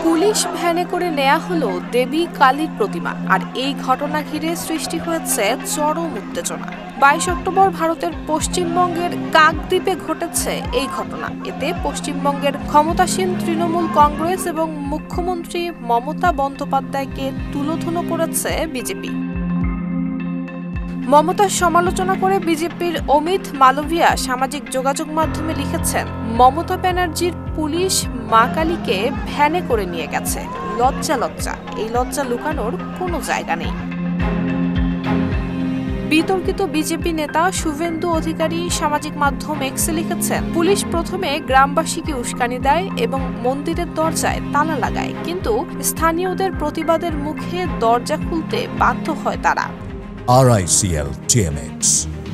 Police ভ্যানে করে নেওয়া হলো দেবী কালীর প্রতিমা, আর এই ঘটনা ঘিরে সৃষ্টি হয়েছে চরম উত্তেজনা। 22 অক্টোবর ভারতের পশ্চিমবঙ্গের কাকদ্বীপে ঘটেছে এই ঘটনা। এতে পশ্চিমবঙ্গের ক্ষমতাসীন তৃণমূল কংগ্রেস এবং মুখ্যমন্ত্রী মমতা বন্দ্যোপাধ্যায়কে তুলোধুনো করেছে বিজেপি। মমতার সমালোচনা করে বিজেপির অমিত মালভিয়া সামাজিক যোগাযোগ মাধ্যমে লিখেছেন, মমতা ব্যানার্জির পুলিশ মা কালীকে ভ্যানে করে নিয়ে গেছে। লজ্জা লজ্জা, এই লজ্জা লুকানোর কোনো জায়গা নেই। বিতর্কিত বিজেপি নেতা শুভেন্দু অধিকারী সামাজিক মাধ্যম এক্সে লিখেছেন, পুলিশ প্রথমে গ্রামবাসীকে উস্কানি দেয় এবং মন্দিরের দরজায় তালা লাগায়, কিন্তু স্থানীয়দের প্রতিবাদের মুখে দরজা খুলতে বাধ্য হয় তারা। RICL TMX,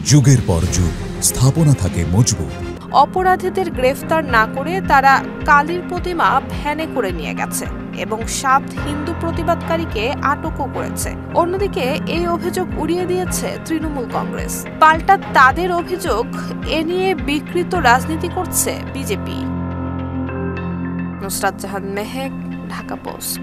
যুগের পর যুগ স্থাপনা থাকে মজবুত। অপরাধীদের গ্রেফতার না করে তারা কালীর প্রতিমা ভ্যানে করে নিয়ে গেছে এবং 7 হিন্দু প্রতিবাদকারীকে আটকও করেছে। অন্যদিকে এই অভিযোগ উড়িয়ে দিয়েছে তৃণমূল কংগ্রেস। পাল্টা তাদের অভিযোগ, এ নিয়ে বিকৃত রাজনীতি করছে বিজেপি। নুসরাত জাহান মেহেক, ঢাকা পোস্ট।